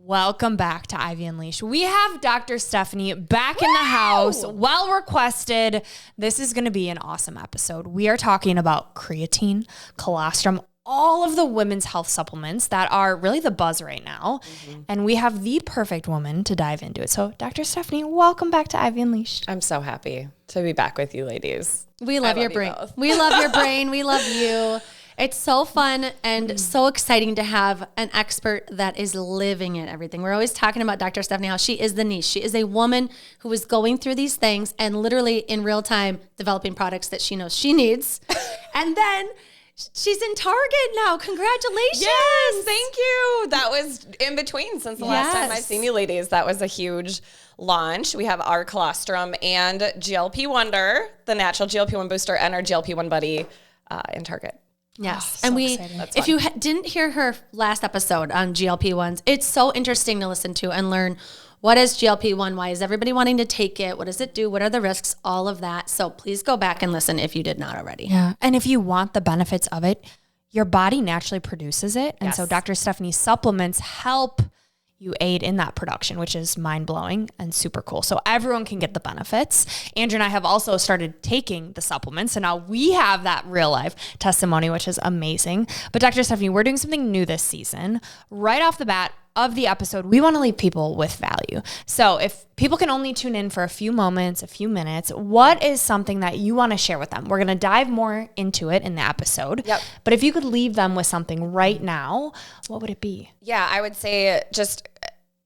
Welcome back to Ivy Unleashed. We have Dr. Stephanie back in the house, well requested. This is going to be an awesome episode. We are talking about creatine, colostrum, all of the women's health supplements that are really the buzz right now. And we have the perfect woman to dive into it. So Dr. Stephanie, welcome back to Ivy Unleashed. I'm so happy to be back with you ladies. We love your brain. We love your brain. We love you. It's so fun and so exciting to have an expert that is living it, everything. We're always talking about Dr. Stephanie, how she is the niche. She is a woman who is going through these things and literally in real time developing products that she knows she needs. And then she's in Target now. Congratulations. Yes, thank you. That was in between since the last time I've seen you ladies. That was a huge launch. We have our colostrum and GLP Wonder, the natural GLP-1 booster, and our GLP-1 buddy in Target. Yes. Oh, and so if you didn't hear her last episode on GLP-1s, it's so interesting to listen to and learn what is GLP-1, why is everybody wanting to take it, what does it do, what are the risks, all of that. So please go back and listen if you did not already. Yeah. And if you want the benefits of it, your body naturally produces it. And so Dr. Stephanie's supplements help you aid in that production, which is mind-blowing and super cool. So everyone can get the benefits. Andrew and I have also started taking the supplements, and now we have that real-life testimony, which is amazing. But Dr. Stephanie, we're doing something new this season. Right off the bat of the episode, we want to leave people with value. So if people can only tune in for a few moments, a few minutes, what is something that you want to share with them? We're going to dive more into it in the episode. Yep. But if you could leave them with something right now, what would it be? Yeah, I would say just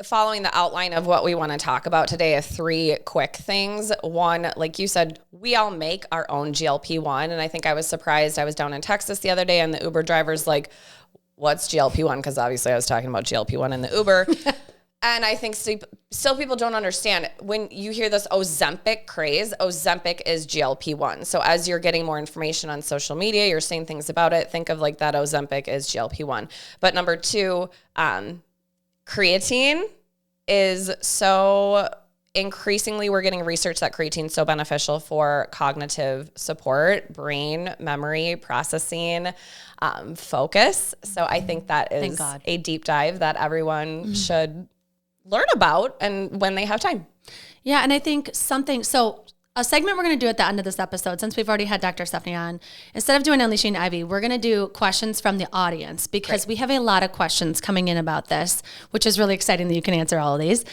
following the outline of what we want to talk about today, 3 quick things. One, like you said, we all make our own GLP-1. And I think I was surprised. I was down in Texas the other day and the Uber driver's like, what's GLP-1? Because obviously I was talking about GLP-1 in the Uber. And I think still people don't understand. When you hear this Ozempic craze, Ozempic is GLP-1. So as you're getting more information on social media, you're seeing things about it, think of like that Ozempic is GLP-1. But number 2, creatine is so increasingly we're getting research that creatine is so beneficial for cognitive support, brain, memory, processing, focus. So I think that is a deep dive that everyone should learn about and when they have time. Yeah. And I think a segment we're going to do at the end of this episode, since we've already had Dr. Stephanie on, instead of doing Unleashing Ivy, we're going to do questions from the audience because we have a lot of questions coming in about this, which is really exciting that you can answer all of these.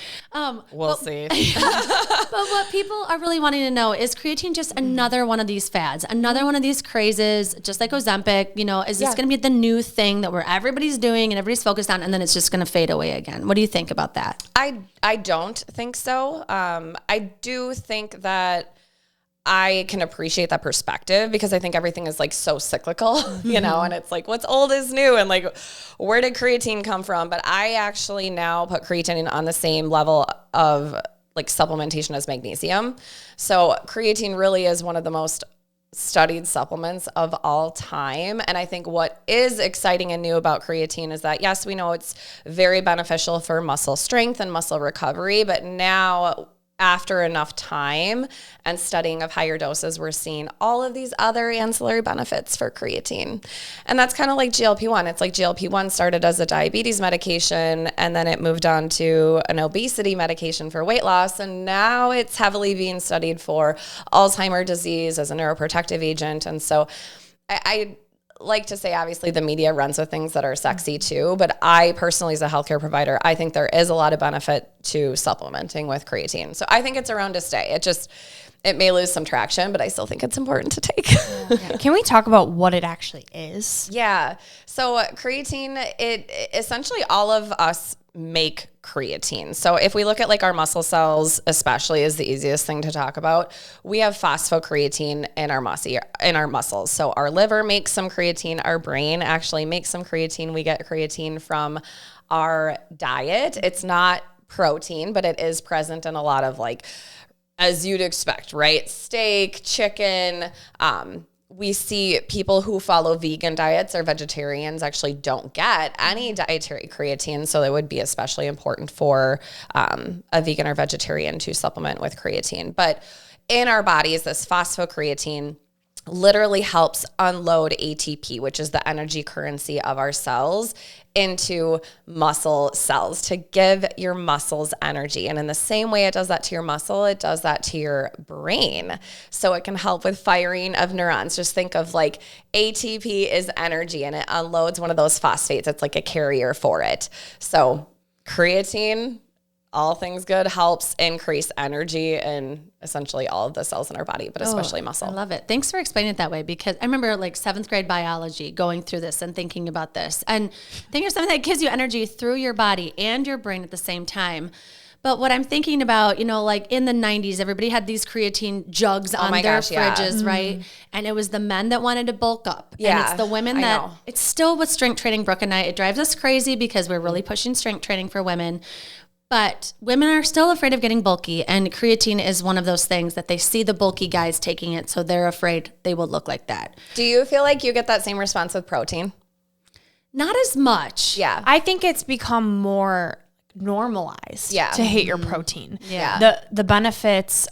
We'll see. But what people are really wanting to know is creatine just another one of these fads, another one of these crazes, just like Ozempic, is this going to be the new thing that everybody's doing and everybody's focused on, and then it's just going to fade away again? What do you think about that? I don't think so. I do think that I can appreciate that perspective because I think everything is like so cyclical, and it's like what's old is new and like where did creatine come from? But I actually now put creatine on the same level of like supplementation as magnesium. So creatine really is one of the most studied supplements of all time. And I think what is exciting and new about creatine is that, yes, we know it's very beneficial for muscle strength and muscle recovery, but now after enough time and studying of higher doses, we're seeing all of these other ancillary benefits for creatine. And that's kind of like GLP-1. It's like GLP-1 started as a diabetes medication, and then it moved on to an obesity medication for weight loss. And now it's heavily being studied for Alzheimer's disease as a neuroprotective agent. And so I like to say, obviously, the media runs with things that are sexy too, but I personally, as a healthcare provider, I think there is a lot of benefit to supplementing with creatine. So I think it's around to stay. It may lose some traction, but I still think it's important to take. Yeah. Can we talk about what it actually is? Yeah. So creatine, it essentially all of us make creatine. So if we look at like our muscle cells, especially is the easiest thing to talk about, we have phosphocreatine in our muscles. So our liver makes some creatine, our brain actually makes some creatine. We get creatine from our diet. It's not protein, but it is present in a lot of like, as you'd expect, right? Steak, chicken, we see people who follow vegan diets or vegetarians actually don't get any dietary creatine. So it would be especially important for a vegan or vegetarian to supplement with creatine. But in our bodies, this phosphocreatine literally helps unload ATP, which is the energy currency of our cells, into muscle cells to give your muscles energy. And in the same way it does that to your muscle, it does that to your brain. So it can help with firing of neurons. Just think of like ATP is energy and it unloads one of those phosphates. It's like a carrier for it. So creatine, all things good, helps increase energy in essentially all of the cells in our body, but especially muscle. I love it. Thanks for explaining it that way, because I remember like 7th grade biology going through this and thinking about this and thinking of something that gives you energy through your body and your brain at the same time. But what I'm thinking about, you know, like in the 90s, everybody had these creatine jugs on their fridges, right? And it was the men that wanted to bulk up. Yeah, and it's the women that, it's still with strength training, Brooke and I, it drives us crazy because we're really pushing strength training for women. But women are still afraid of getting bulky, and creatine is one of those things that they see the bulky guys taking it, so they're afraid they will look like that. Do you feel like you get that same response with protein? Not as much. Yeah. I think it's become more normalized to hate your protein. Yeah. The benefits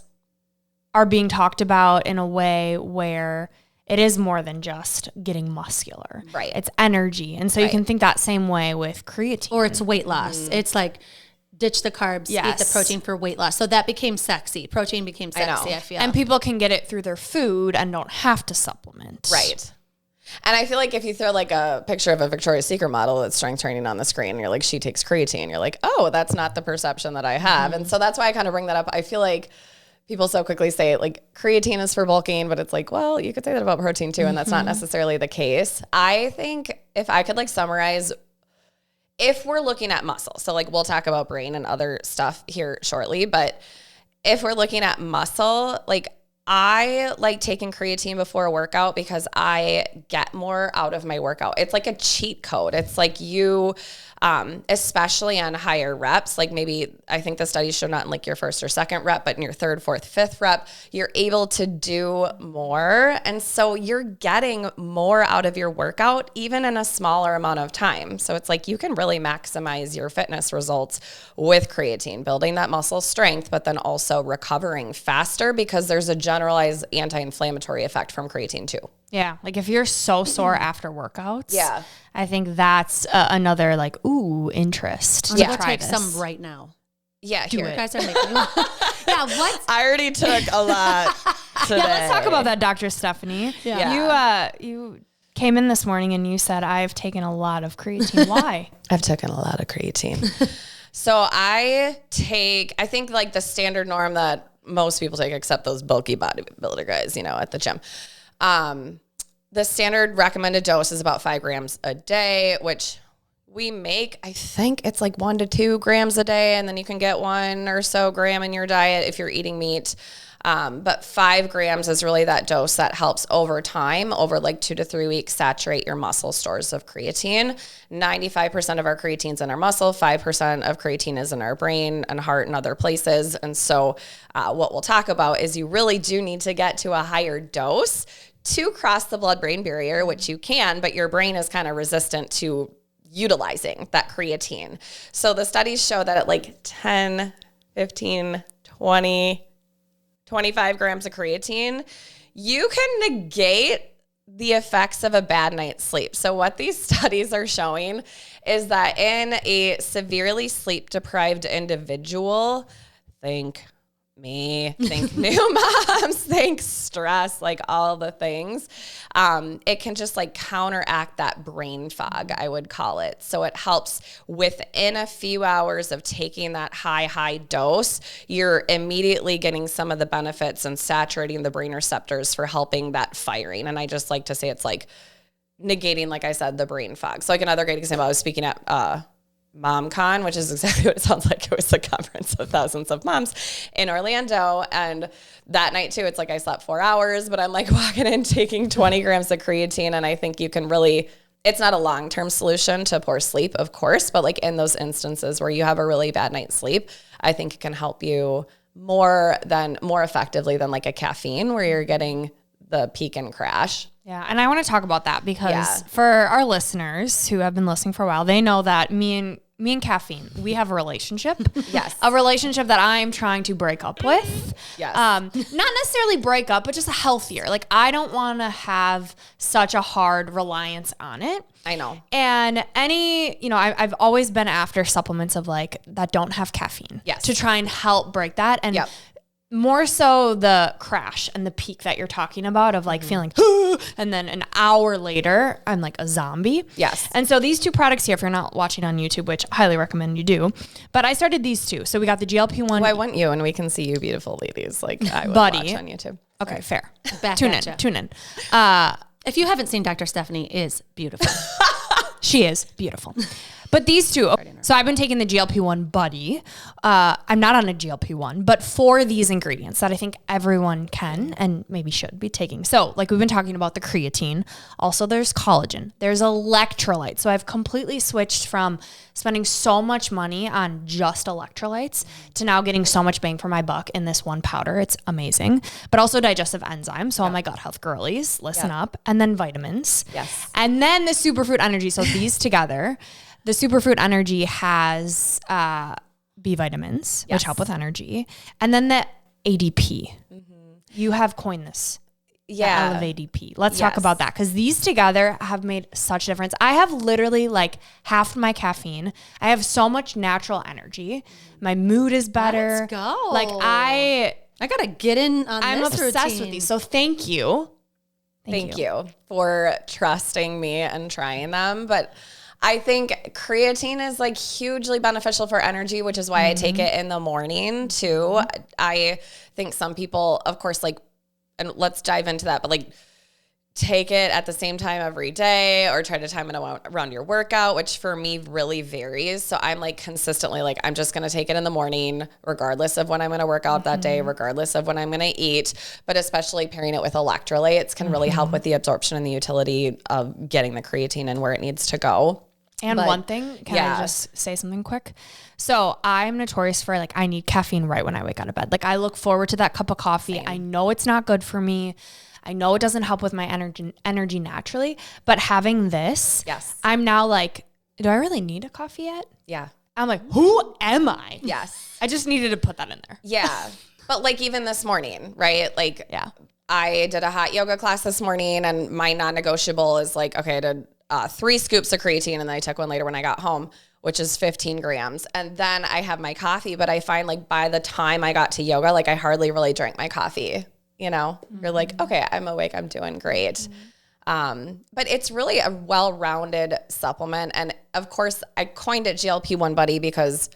are being talked about in a way where it is more than just getting muscular. Right. It's energy. And so you can think that same way with creatine. Or it's weight loss. It's like ditch the carbs, eat the protein for weight loss. So that became sexy. Protein became sexy, I feel. And people can get it through their food and don't have to supplement. Right. And I feel like if you throw like a picture of a Victoria's Secret model that's strength training on the screen, and you're like, she takes creatine, you're like, oh, that's not the perception that I have. And so that's why I kind of bring that up. I feel like people so quickly say like creatine is for bulking, but it's like, well, you could say that about protein too. And that's not necessarily the case. I think if I could like summarize, if we're looking at muscle, so like we'll talk about brain and other stuff here shortly, but if we're looking at muscle, like I like taking creatine before a workout because I get more out of my workout. It's like a cheat code. It's like you, especially on higher reps, like maybe I think the studies show not in like your first or second rep, but in your third, fourth, fifth rep, you're able to do more. And so you're getting more out of your workout, even in a smaller amount of time. So it's like you can really maximize your fitness results with creatine, building that muscle strength, but then also recovering faster because there's a generalized anti-inflammatory effect from creatine too. Yeah. Like if you're so sore after workouts, Yeah. I think that's another like, ooh, interest. I'm to going to try take this. some right now. Yeah, You here. guys are making Yeah, what? I already took a lot today. Yeah, let's talk about that, Dr. Stephanie. Yeah. You came in this morning and you said, I've taken a lot of creatine. Why? I've taken a lot of creatine. So I think like the standard norm that most people take, except those bulky bodybuilder guys, you know, at the gym. The standard recommended dose is about 5 grams a day, which we make, I think it's like 1 to 2 grams a day. And then you can get 1 or so gram in your diet if you're eating meat. But 5 grams is really that dose that helps over time, over like 2 to 3 weeks, saturate your muscle stores of creatine. 95% of our creatine's in our muscle, 5% of creatine is in our brain and heart and other places. And so what we'll talk about is you really do need to get to a higher dose to cross the blood-brain barrier, which you can, but your brain is kind of resistant to utilizing that creatine. So the studies show that at like 10, 15, 20, 25 grams of creatine, you can negate the effects of a bad night's sleep. So what these studies are showing is that in a severely sleep-deprived individual, think me, think new moms, think stress, like all the things. It can just like counteract that brain fog, I would call it. So it helps within a few hours of taking that high dose, you're immediately getting some of the benefits and saturating the brain receptors for helping that firing. And I just like to say it's like negating, like I said, the brain fog. So like another great example, I was speaking at MomCon, which is exactly what it sounds like. It was the conference of thousands of moms in Orlando. And that night too, it's like I slept 4 hours, but I'm like walking in taking 20 grams of creatine. And I think you can really, it's not a long-term solution to poor sleep, of course, but like in those instances where you have a really bad night's sleep, I think it can help you more effectively than like a caffeine where you're getting the peak and crash. Yeah. And I want to talk about that because for our listeners who have been listening for a while, they know that me and me and caffeine, we have a relationship. Yes. A relationship that I'm trying to break up with. Yes. Not necessarily break up, but just a healthier. Like, I don't want to have such a hard reliance on it. I know. And I've always been after supplements of like that don't have caffeine. Yes. To try and help break that. And Yep. more so the crash and the peak that you're talking about of like feeling, and then an hour later, I'm like a zombie. Yes. And so these two products here, if you're not watching on YouTube, which I highly recommend you do, but I started these two. So we got the GLP-1. Why wouldn't you? And we can see you beautiful ladies. Like I would Buddy. watch on YouTube. Okay, fair. Back Tune at in. ya. Tune in. If you haven't seen Dr. Stephanie is beautiful. She is beautiful. But these two, so I've been taking the GLP-1 Buddy. I'm not on a GLP-1, but for these ingredients that I think everyone can and maybe should be taking. So like we've been talking about the creatine. Also there's collagen. There's electrolytes. So I've completely switched from spending so much money on just electrolytes to now getting so much bang for my buck in this one powder. It's amazing. But also digestive enzymes. So all my gut health girlies, listen up. And then vitamins. Yes. And then the superfruit energy. So these together, the superfruit energy has B vitamins, which help with energy. And then the ADP. You have coined this. Yeah. Elevate ADP. Let's talk about that because these together have made such a difference. I have literally like half my caffeine. I have so much natural energy. My mood is better. Let's go. Like I gotta get in on I'm this obsessed routine. with these. So thank you. Thank you for trusting me and trying them. But I think creatine is like hugely beneficial for energy, which is why I take it in the morning too. I think some people, of course, like, and let's dive into that, but like take it at the same time every day or try to time it around your workout, which for me really varies. So I'm like consistently like, I'm just going to take it in the morning, regardless of when I'm going to work out that day, regardless of when I'm going to eat, but especially pairing it with electrolytes can really help with the absorption and the utility of getting the creatine and where it needs to go. And one thing, can I just say something quick? So I'm notorious for like, I need caffeine right when I wake out of bed. Like I look forward to that cup of coffee. Same. I know it's not good for me. I know it doesn't help with my energy naturally, but having this, I'm now like, do I really need a coffee yet? Yeah. I'm like, who am I? Yes. I just needed to put that in there. Yeah. But like even this morning, right? Like I did a hot yoga class this morning and my non-negotiable is like, okay, I did 3 scoops of creatine and then I took one later when I got home, which is 15 grams. And then I have my coffee, but I find like by the time I got to yoga, like I hardly really drank my coffee, you know? You're like, okay, I'm awake, I'm doing great. But it's really a well-rounded supplement. And of course I coined it GLP-1 Buddy because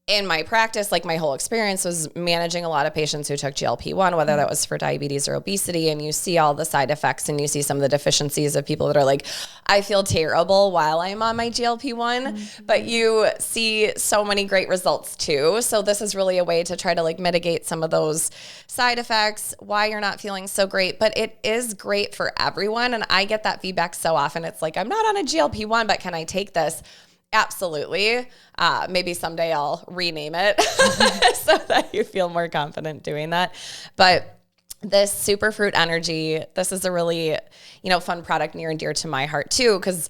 in my practice, like my whole experience was managing a lot of patients who took GLP-1, whether that was for diabetes or obesity, and you see all the side effects and you see some of the deficiencies of people that are like, I feel terrible while I'm on my GLP-1, but you see so many great results too. So this is really a way to try to like mitigate some of those side effects, why you're not feeling so great, but it is great for everyone. And I get that feedback so often. It's like, I'm not on a GLP-1, but can I take this? Absolutely. Maybe someday I'll rename it so that you feel more confident doing that. But this Superfruit Energy, this is a really, fun product near and dear to my heart too, because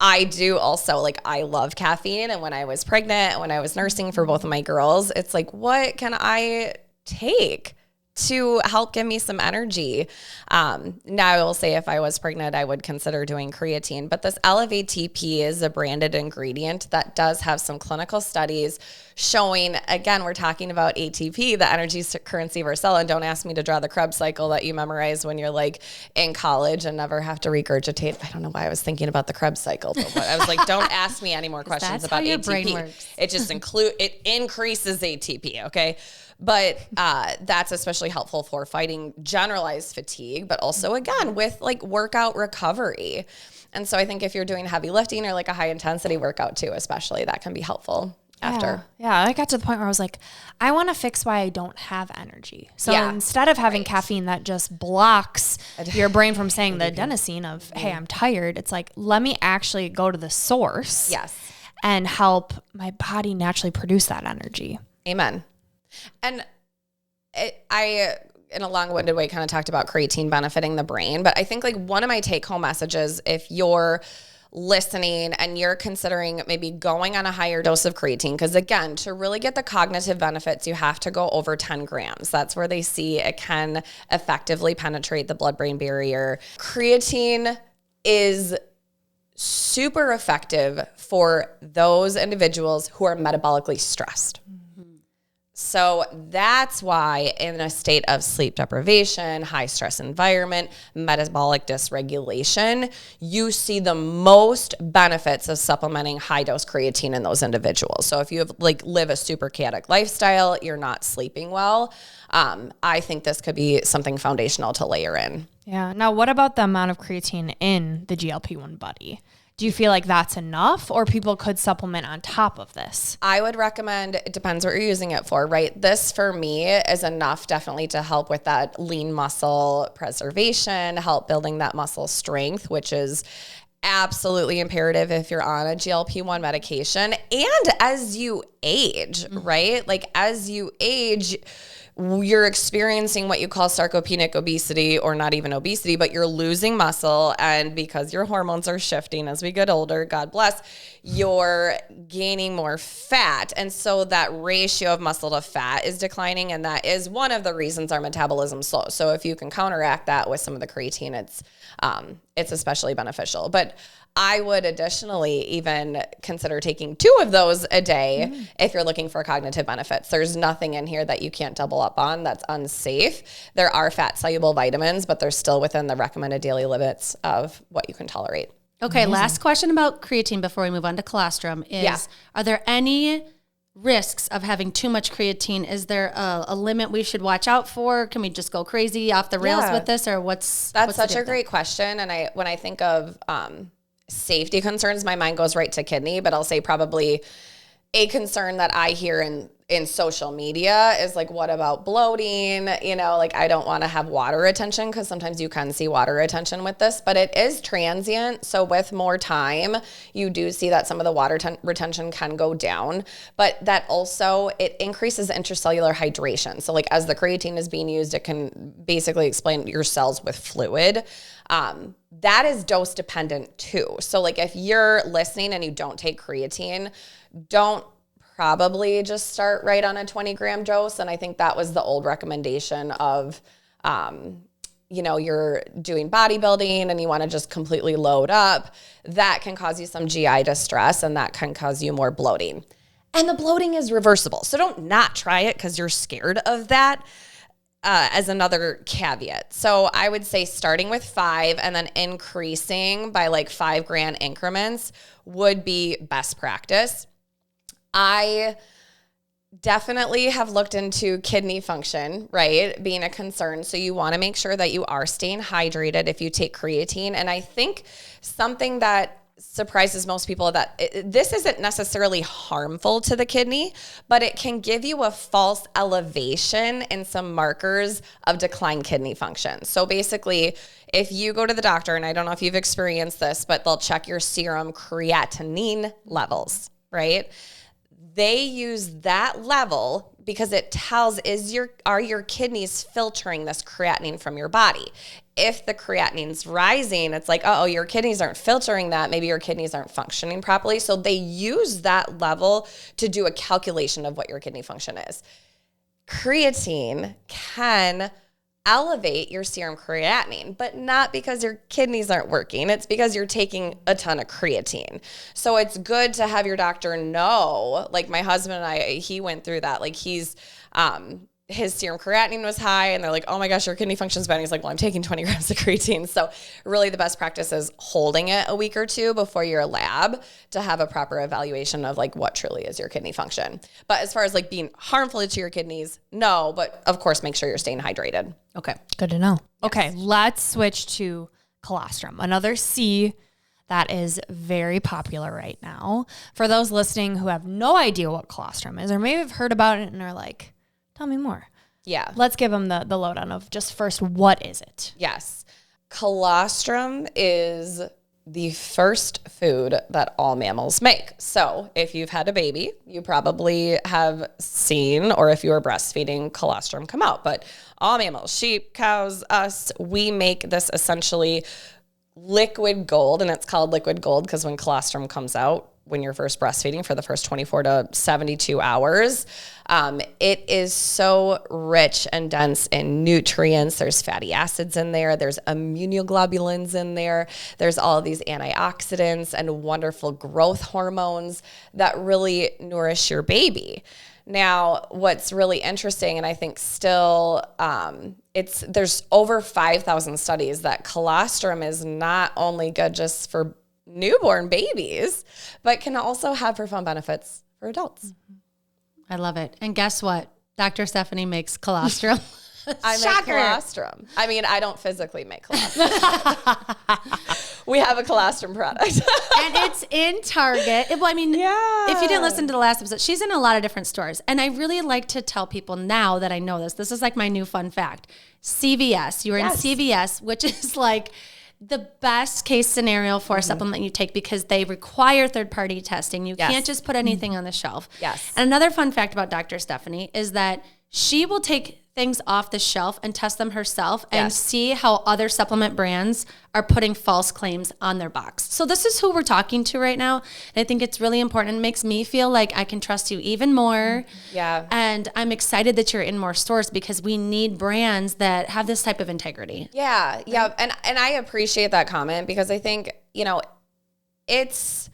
I do also like, I love caffeine. And when I was pregnant and when I was nursing for both of my girls, it's like, what can I take to help give me some energy? Now I will say if I was pregnant, I would consider doing creatine, but this Elevate TP is a branded ingredient that does have some clinical studies showing, again, we're talking about ATP, the energy currency of our cell. And don't ask me to draw the Krebs cycle that you memorize when you're like in college and never have to regurgitate. I don't know why I was thinking about the Krebs cycle, but I was like, don't ask me any more questions about ATP. Brain works. It just it increases ATP. Okay. But that's especially helpful for fighting generalized fatigue, but also, again, with like workout recovery. And so I think if you're doing heavy lifting or like a high intensity workout too, especially, that can be helpful after. Yeah, I got to the point where I was like, I want to fix why I don't have energy. So instead of having caffeine that just blocks your brain from saying the adenosine of, hey, I'm tired, it's like, let me actually go to the source and help my body naturally produce that energy. Amen. And I, in a long-winded way, kind of talked about creatine benefiting the brain, but I think like one of my take-home messages, if you're listening and you're considering maybe going on a higher dose of creatine, because again, to really get the cognitive benefits, you have to go over 10 grams. That's where they see it can effectively penetrate the blood-brain barrier. Creatine is super effective for those individuals who are metabolically stressed. So that's why in a state of sleep deprivation, high stress environment, metabolic dysregulation, you see the most benefits of supplementing high dose creatine in those individuals. So if you have live a super chaotic lifestyle, you're not sleeping well, I think this could be something foundational to layer in. Yeah. Now, what about the amount of creatine in the GLP-1 buddy? Do you feel like that's enough, or people could supplement on top of this? I would recommend, it depends what you're using it for, right? This for me is enough definitely to help with that lean muscle preservation, help building that muscle strength, which is absolutely imperative if you're on a GLP-1 medication. And as you age, right? Like as you age, you're experiencing what you call sarcopenic obesity, or not even obesity, but you're losing muscle. And because your hormones are shifting as we get older, God bless, you're gaining more fat. And so that ratio of muscle to fat is declining. And that is one of the reasons our metabolism's slow. So if you can counteract that with some of the creatine, it's especially beneficial. But I would additionally even consider taking 2 of those a day if you're looking for cognitive benefits. There's nothing in here that you can't double up on that's unsafe. There are fat-soluble vitamins, but they're still within the recommended daily limits of what you can tolerate. Okay, amazing. Last question about creatine before we move on to colostrum is, are there any risks of having too much creatine? Is there a limit we should watch out for? Can we just go crazy off the rails with this, or what's such a great question. And when I think of safety concerns, my mind goes right to kidney, but I'll say probably a concern that I hear in social media is like, what about bloating? You know, like I don't want to have water retention, because sometimes you can see water retention with this, but it is transient. So with more time, you do see that some of the water retention can go down, but that also, it increases intracellular hydration. So like as the creatine is being used, it can basically explain your cells with fluid. That is dose dependent too. So like if you're listening and you don't take creatine, don't probably just start right on a 20-gram dose. And I think that was the old recommendation of, you're doing bodybuilding and you want to just completely load up. That can cause you some GI distress, and that can cause you more bloating. And the bloating is reversible. So don't not try it because you're scared of that. As another caveat. So I would say starting with 5 and then increasing by like 5 gram increments would be best practice. I definitely have looked into kidney function, right, being a concern. So you want to make sure that you are staying hydrated if you take creatine. And I think something that surprises most people that this isn't necessarily harmful to the kidney, but it can give you a false elevation in some markers of declined kidney function. So basically, if you go to the doctor, and I don't know if you've experienced this, but they'll check your serum creatinine levels, right? They use that level because it tells are your kidneys filtering this creatinine from your body. If the creatinine's rising, it's like, oh, your kidneys aren't filtering that. Maybe your kidneys aren't functioning properly. So they use that level to do a calculation of what your kidney function is. Creatine can elevate your serum creatinine, but not because your kidneys aren't working. It's because you're taking a ton of creatine. So it's good to have your doctor know, like my husband and I, he went through that. Like his serum creatinine was high, and they're like, oh my gosh, your kidney function's bad. And he's like, well, I'm taking 20 grams of creatine. So really the best practice is holding it a week or 2 before your lab to have a proper evaluation of like what truly is your kidney function. But as far as like being harmful to your kidneys, no, but of course, make sure you're staying hydrated. Okay. Good to know. Yes. Okay. Let's switch to colostrum, another C that is very popular right now. For those listening who have no idea what colostrum is, or maybe have heard about it and are like, tell me more. Yeah. Let's give them the lowdown of just first, what is it? Yes. Colostrum is the first food that all mammals make. So if you've had a baby, you probably have seen, or if you are breastfeeding, colostrum come out. But all mammals, sheep, cows, us, we make this essentially liquid gold, and it's called liquid gold because when colostrum comes out, when you're first breastfeeding for the first 24 to 72 hours, it is so rich and dense in nutrients. There's fatty acids in there. There's immunoglobulins in there. There's all of these antioxidants and wonderful growth hormones that really nourish your baby. Now, what's really interesting, and I think still, there's over 5,000 studies that colostrum is not only good just for newborn babies, but can also have profound benefits for adults. I love it. And guess what? Dr. Stephanie makes colostrum. I make colostrum. I mean, I don't physically make colostrum. We have a colostrum product. And it's in Target. Well, I mean, if you didn't listen to the last episode, she's in a lot of different stores. And I really like to tell people now that I know this. This is like my new fun fact. CVS. You're in CVS, which is like the best case scenario for a supplement you take because they require third-party testing. You can't just put anything on the shelf. Yes. And another fun fact about Dr. Stephanie is that she will take things off the shelf and test them herself and see how other supplement brands are putting false claims on their box. So this is who we're talking to right now. And I think it's really important. It makes me feel like I can trust you even more. Yeah. And I'm excited that you're in more stores because we need brands that have this type of integrity. Yeah. Yeah. And I appreciate that comment because I think, it's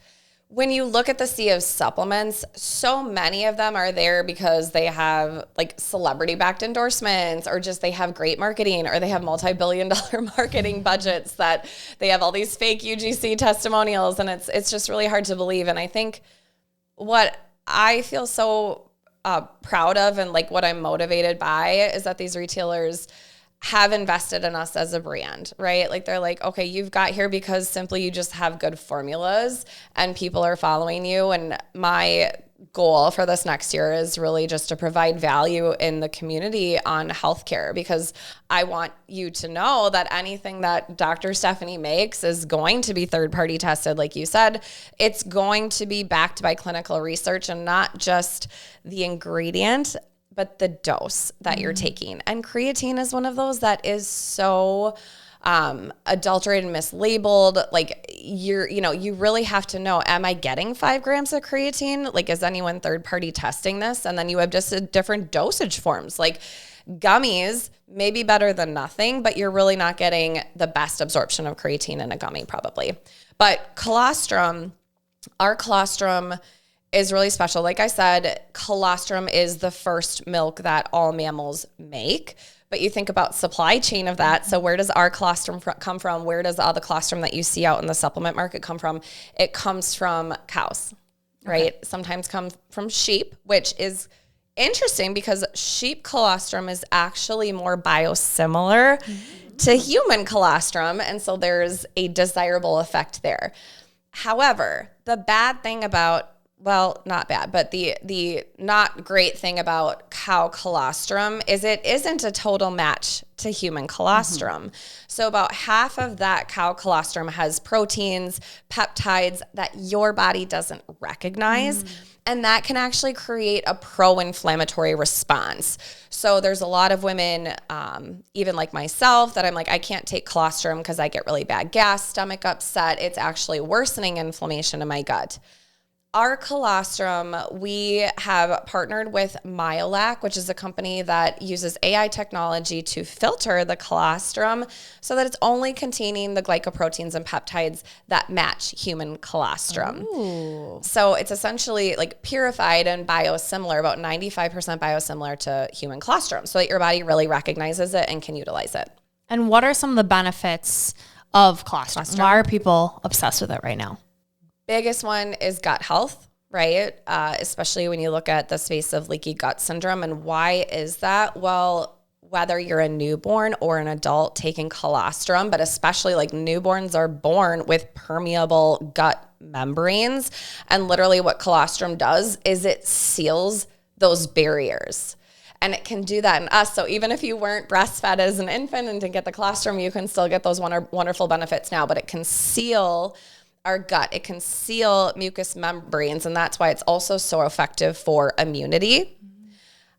when you look at the sea of supplements, so many of them are there because they have like celebrity-backed endorsements or just they have great marketing or they have multi-billion-dollar marketing budgets that they have all these fake UGC testimonials, and it's just really hard to believe. And I think what I feel so proud of and like what I'm motivated by is that these retailers have invested in us as a brand, right? Like they're like, okay, you've got here because simply you just have good formulas and people are following you. And my goal for this next year is really just to provide value in the community on healthcare because I want you to know that anything that Dr. Stephanie makes is going to be third-party tested. Like you said, it's going to be backed by clinical research and not just the ingredient, but the dose that you're taking. And creatine is one of those that is so adulterated and mislabeled. Like you really have to know, am I getting 5 grams of creatine? Like, is anyone third party testing this? And then you have just different dosage forms. Like gummies may be better than nothing, but you're really not getting the best absorption of creatine in a gummy probably. But colostrum, our colostrum is really special. Like I said, colostrum is the first milk that all mammals make. But you think about supply chain of that. So where does our colostrum come from? Where does all the colostrum that you see out in the supplement market come from? It comes from cows, right? Okay. Sometimes comes from sheep, which is interesting because sheep colostrum is actually more biosimilar to human colostrum. And so there's a desirable effect there. However, the bad thing about not bad, but the not great thing about cow colostrum is it isn't a total match to human colostrum. So about half of that cow colostrum has proteins, peptides that your body doesn't recognize. And that can actually create a pro-inflammatory response. So there's a lot of women, even like myself, that I'm like, I can't take colostrum because I get really bad gas, stomach upset. It's actually worsening inflammation in my gut. Our colostrum, we have partnered with Myolac, which is a company that uses AI technology to filter the colostrum so that it's only containing the glycoproteins and peptides that match human colostrum. Ooh. So it's essentially like purified and biosimilar, about 95% biosimilar to human colostrum, so that your body really recognizes it and can utilize it. And what are some of the benefits of colostrum? Why are people obsessed with it right now? Biggest one is gut health, right? Especially when you look at the space of leaky gut syndrome. And why is that? Well, whether you're a newborn or an adult taking colostrum, but especially like newborns are born with permeable gut membranes. And literally what colostrum does is it seals those barriers. And it can do that in us. So even if you weren't breastfed as an infant and didn't get the colostrum, you can still get those wonderful benefits now. But it can seal our gut. It can seal mucous membranes, and that's why it's also so effective for immunity.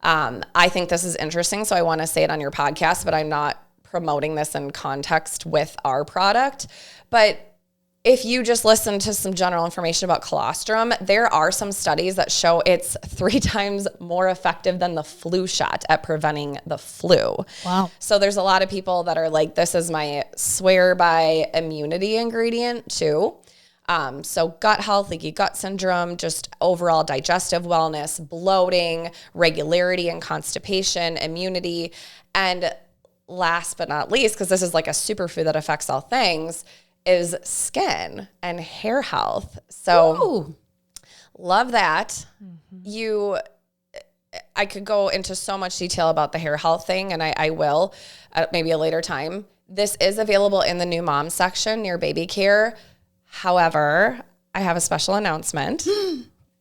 I think this is interesting, so I want to say it on your podcast, but I'm not promoting this in context with our product. But if you just listen to some general information about colostrum, there are some studies that show it's 3 times more effective than the flu shot at preventing the flu. Wow. So there's a lot of people that are like, this is my swear by immunity ingredient too. So gut health, leaky gut syndrome, just overall digestive wellness, bloating, regularity and constipation, immunity. And last but not least, because this is like a superfood that affects all things, is skin and hair health. So love that. I could go into so much detail about the hair health thing, and I will at maybe a later time. This is available in the new mom section near baby care. However, I have a special announcement.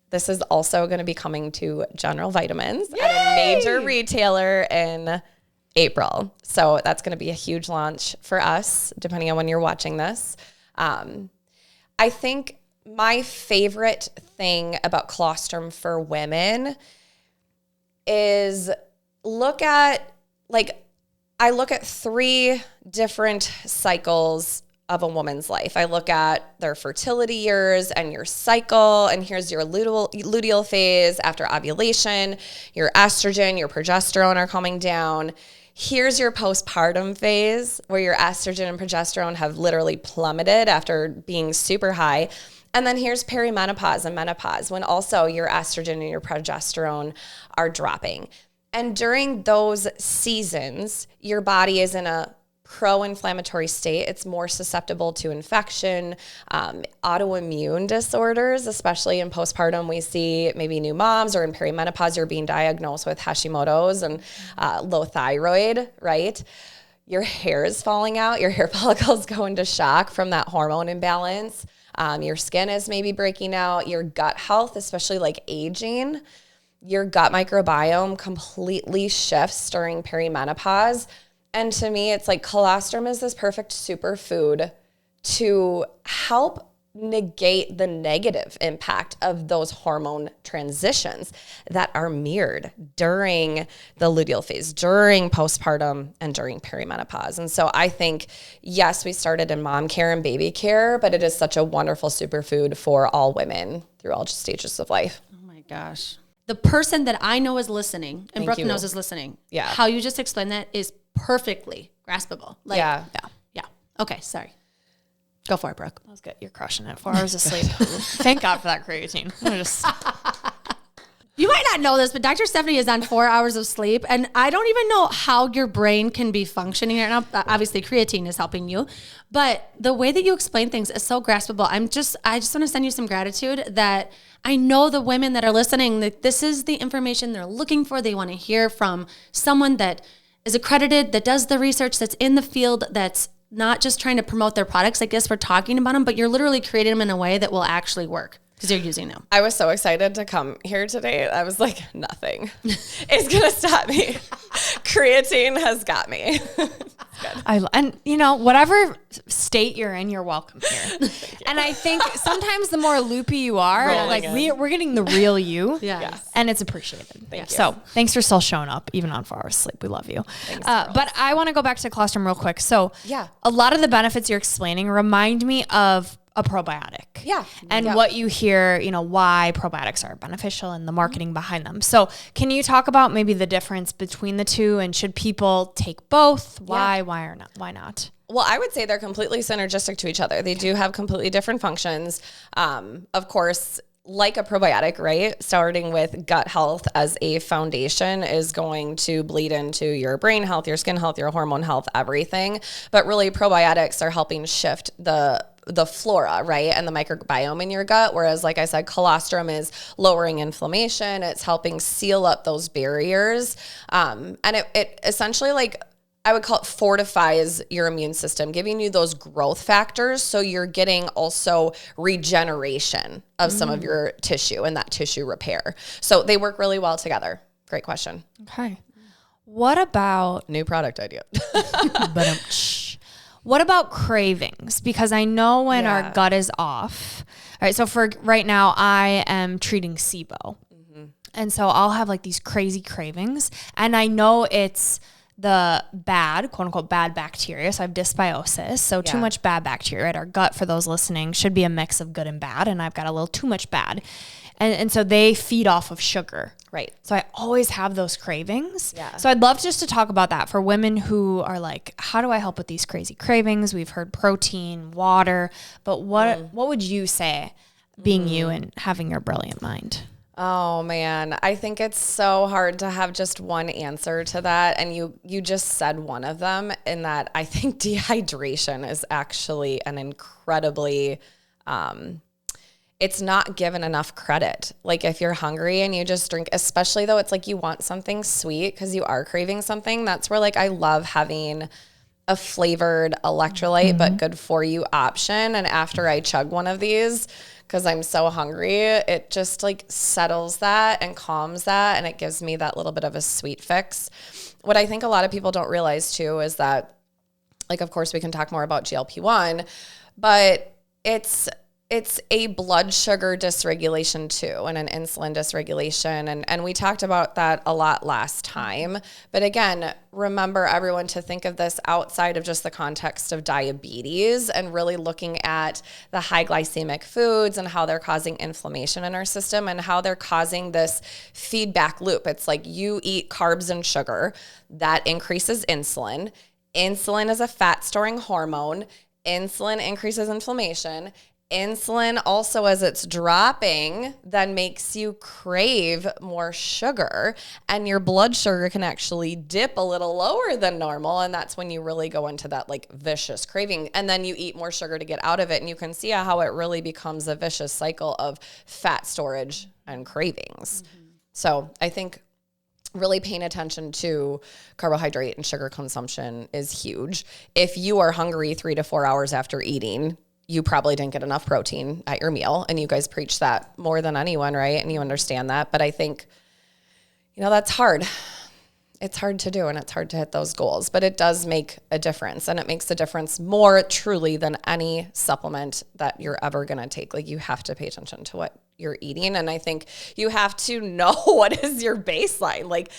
This is also going to be coming to General Vitamins at a major retailer in April. So that's going to be a huge launch for us, depending on when you're watching this. I think my favorite thing about colostrum for women is I look at 3 different cycles of a woman's life. I look at their fertility years and your cycle, and here's your luteal phase after ovulation, your estrogen, your progesterone are coming down. Here's your postpartum phase where your estrogen and progesterone have literally plummeted after being super high. And then here's perimenopause and menopause when also your estrogen and your progesterone are dropping. And during those seasons, your body is in a pro-inflammatory state. It's more susceptible to infection, autoimmune disorders, especially in postpartum. We see maybe new moms, or in perimenopause, you're being diagnosed with Hashimoto's and low thyroid, right? Your hair is falling out. Your hair follicles go into shock from that hormone imbalance. Your skin is maybe breaking out. Your gut health, especially like aging, your gut microbiome completely shifts during perimenopause. And to me, it's like colostrum is this perfect superfood to help negate the negative impact of those hormone transitions that are mirrored during the luteal phase, during postpartum, and during perimenopause. And so I think, yes, we started in mom care and baby care, but it is such a wonderful superfood for all women through all stages of life. Oh my gosh. The person that I know is listening, and Brooke knows is listening. Yeah. How you just explained that is perfectly graspable. Like, yeah. Okay, sorry. Go for it, Brooke. That was good. You're crushing it. 4 hours of sleep. Thank God for that creatine. You might not know this, but Dr. Stephanie is on 4 hours of sleep, and I don't even know how your brain can be functioning right now. Obviously, creatine is helping you, but the way that you explain things is so graspable. I just want to send you some gratitude that I know the women that are listening, that this is the information they're looking for. They want to hear from someone that is accredited, that does the research, that's in the field, that's not just trying to promote their products. I guess we're talking about them, but you're literally creating them in a way that will actually work because you're using them. I was so excited to come here today. I was like, nothing is going to stop me. Creatine has got me. And you know, whatever state you're in, you're welcome here. And I think sometimes the more loopy you are, we're getting the real you. Yes. And it's appreciated. Thank you. So thanks for still showing up, even on 4 hours sleep. We love you. Thanks, but I want to go back to colostrum real quick. So yeah, a lot of the benefits you're explaining remind me of a probiotic. Yeah. And what you hear, you know, why probiotics are beneficial and the marketing behind them. So can you talk about maybe the difference between the two, and should people take both? Why or not? Why not? Well, I would say they're completely synergistic to each other. They do have completely different functions. Of course, like a probiotic, right? Starting with gut health as a foundation is going to bleed into your brain health, your skin health, your hormone health, everything. But really, probiotics are helping shift the flora, right? And the microbiome in your gut. Whereas, like I said, colostrum is lowering inflammation. It's helping seal up those barriers. And it essentially, like, I would call it, fortifies your immune system, giving you those growth factors. So you're getting also regeneration of some of your tissue and that tissue repair. So they work really well together. Great question. Okay. What about new product idea? What about cravings? Because I know when our gut is off. All right. So for right now, I am treating SIBO. And so I'll have like these crazy cravings. And I know it's the bad, quote unquote, bad bacteria. So I have dysbiosis. So too much bad bacteria, right? Our gut, for those listening, should be a mix of good and bad. And I've got a little too much bad. And so they feed off of sugar. Right. So I always have those cravings. Yeah. So I'd love just to talk about that for women who are like, how do I help with these crazy cravings? We've heard protein, water, but what would you say, being you and having your brilliant mind? Oh man, I think it's so hard to have just one answer to that. And you just said one of them, in that I think dehydration is actually an incredibly, it's not given enough credit. Like if you're hungry and you just drink, especially though it's like you want something sweet because you are craving something, that's where like I love having a flavored electrolyte, but good for you option. And after I chug one of these, because I'm so hungry, it just like settles that and calms that. And it gives me that little bit of a sweet fix. What I think a lot of people don't realize too is that, like, of course we can talk more about GLP-1, but it's a blood sugar dysregulation too, and an insulin dysregulation. And we talked about that a lot last time. But again, remember everyone to think of this outside of just the context of diabetes, and really looking at the high glycemic foods and how they're causing inflammation in our system and how they're causing this feedback loop. It's like you eat carbs and sugar, that increases insulin. Insulin is a fat storing hormone. Insulin increases inflammation. Insulin also, as it's dropping, then makes you crave more sugar, and your blood sugar can actually dip a little lower than normal. And that's when you really go into that like vicious craving. And then you eat more sugar to get out of it. And you can see how it really becomes a vicious cycle of fat storage and cravings. So I think really paying attention to carbohydrate and sugar consumption is huge. If you are hungry 3 to 4 hours after eating, you probably didn't get enough protein at your meal, and you guys preach that more than anyone, right? And you understand that. But I think, that's hard. It's hard to do, and it's hard to hit those goals, but it does make a difference, and it makes a difference more truly than any supplement that you're ever going to take. Like, you have to pay attention to what you're eating. And I think you have to know what is your baseline. Like,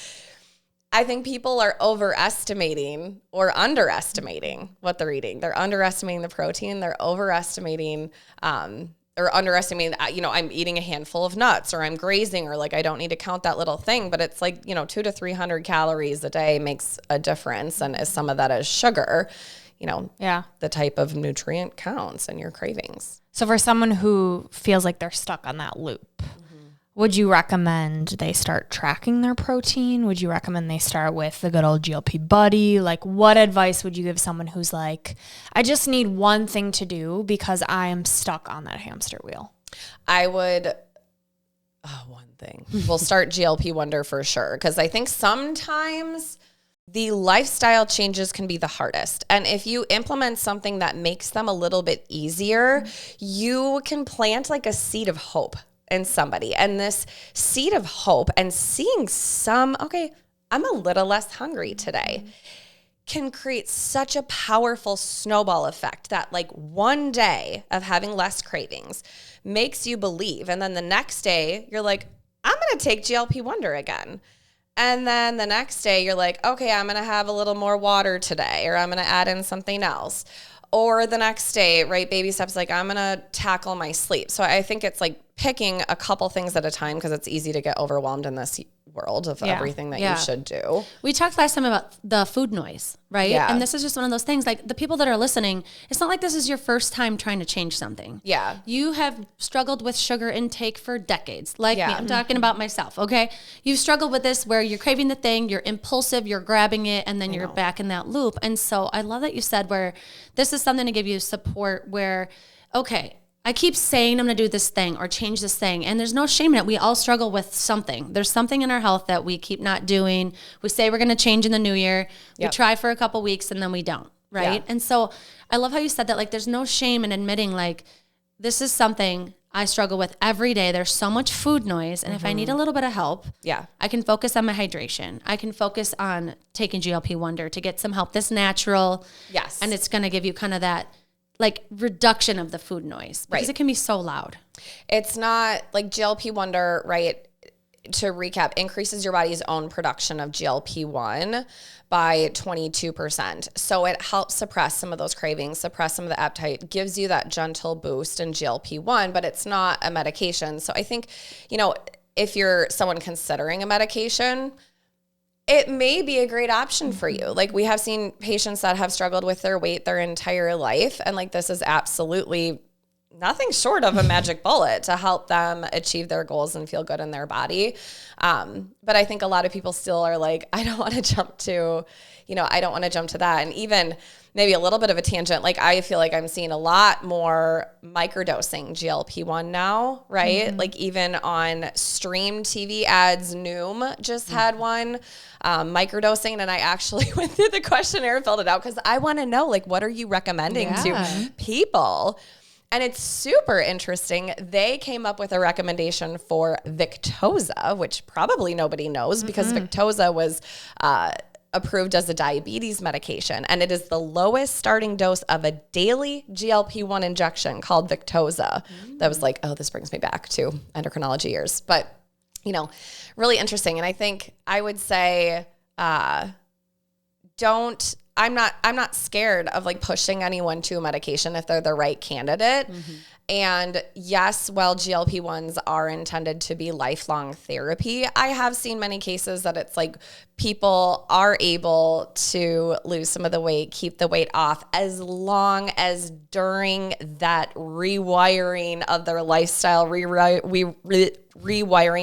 I think people are overestimating or underestimating what they're eating. They're underestimating the protein. They're overestimating or underestimating, I'm eating a handful of nuts, or I'm grazing, or like I don't need to count that little thing. But it's like, 200 to 300 calories a day makes a difference. And as some of that is sugar, the type of nutrient counts in your cravings. So for someone who feels like they're stuck on that loop, would you recommend they start tracking their protein? Would you recommend they start with the good old GLP buddy? Like, what advice would you give someone who's like, I just need one thing to do because I am stuck on that hamster wheel? I would, one thing. We'll start GLP Wonder for sure. Because I think sometimes the lifestyle changes can be the hardest. And if you implement something that makes them a little bit easier, you can plant like a seed of hope in somebody. And this seed of hope and seeing I'm a little less hungry today, can create such a powerful snowball effect that like one day of having less cravings makes you believe. And then the next day you're like, I'm going to take GLP Wonder again. And then the next day you're like, okay, I'm going to have a little more water today, or I'm going to add in something else. Or the next day, right, baby steps, like I'm going to tackle my sleep. So I think it's like picking a couple things at a time, because it's easy to get overwhelmed in this world of everything that you should do. We talked last time about the food noise, right? Yeah. And this is just one of those things, like the people that are listening, it's not like this is your first time trying to change something. Yeah. You have struggled with sugar intake for decades, like me. I'm talking about myself, okay? You've struggled with this where you're craving the thing, you're impulsive, you're grabbing it, and then you're back in that loop. And so I love that you said where this is something to give you support where, okay, I keep saying I'm going to do this thing or change this thing, and there's no shame in it. We all struggle with something. There's something in our health that we keep not doing. We say we're going to change in the new year. We try for a couple weeks and then we don't, right? Yeah. And so I love how you said that, like, there's no shame in admitting, like, this is something I struggle with every day. There's so much food noise, and if I need a little bit of help, I can focus on my hydration. I can focus on taking GLP Wonder to get some help. This natural, and it's going to give you kind of that like reduction of the food noise, because it can be so loud. It's not like GLP Wonder, right? to recap, increases your body's own production of GLP-1 by 22%. So it helps suppress some of those cravings, suppress some of the appetite, gives you that gentle boost in GLP-1, but it's not a medication. So I think, if you're someone considering a medication, it may be a great option for you. Like, we have seen patients that have struggled with their weight their entire life. And like, this is absolutely nothing short of a magic bullet to help them achieve their goals and feel good in their body. But I think a lot of people still are like, I don't want to jump to that. And even maybe a little bit of a tangent, like I feel like I'm seeing a lot more microdosing GLP-1 now, right? Mm-hmm. Like even on streamed TV ads, Noom just had one, microdosing. And I actually went through the questionnaire, filled it out, because I want to know, like, what are you recommending to people? And it's super interesting. They came up with a recommendation for Victoza, which probably nobody knows because Victoza was approved as a diabetes medication. And it is the lowest starting dose of a daily GLP-1 injection called Victoza. That was like, oh, this brings me back to endocrinology years. But, really interesting. And I think I would say I'm not scared of like pushing anyone to a medication if they're the right candidate. Mm-hmm. And yes, while GLP-1s are intended to be lifelong therapy, I have seen many cases that it's like people are able to lose some of the weight, keep the weight off, as long as during that rewiring of their lifestyle, rewiring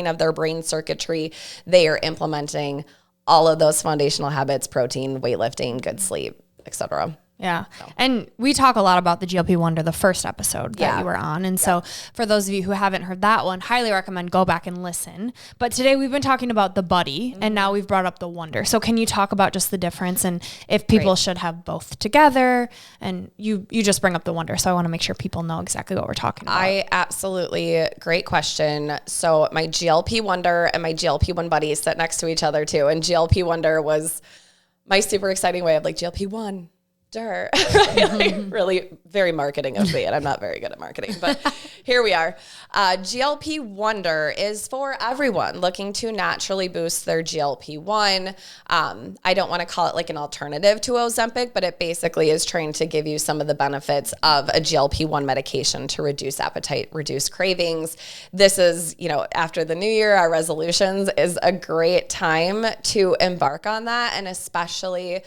of their brain circuitry, they are implementing all of those foundational habits: protein, weightlifting, good sleep, etc. Yeah. So. And we talk a lot about the GLP-1 the first episode that you were on. And so for those of you who haven't heard that one, highly recommend go back and listen. But today we've been talking about the Buddy and now we've brought up the Wonder. So can you talk about just the difference and if people should have both together? And you just bring up the Wonder. So I want to make sure people know exactly what we're talking about. Absolutely. Great question. So my GLP Wonder and my GLP-1 Buddy sit next to each other too. And GLP Wonder was my super exciting way of like GLP-1. Like really very marketing of me, and I'm not very good at marketing, but here we are. GLP Wonder is for everyone looking to naturally boost their GLP-1. I don't want to call it like an alternative to Ozempic, but it basically is trying to give you some of the benefits of a GLP-1 medication to reduce appetite, reduce cravings. This is, after the new year, our resolutions is a great time to embark on that, and especially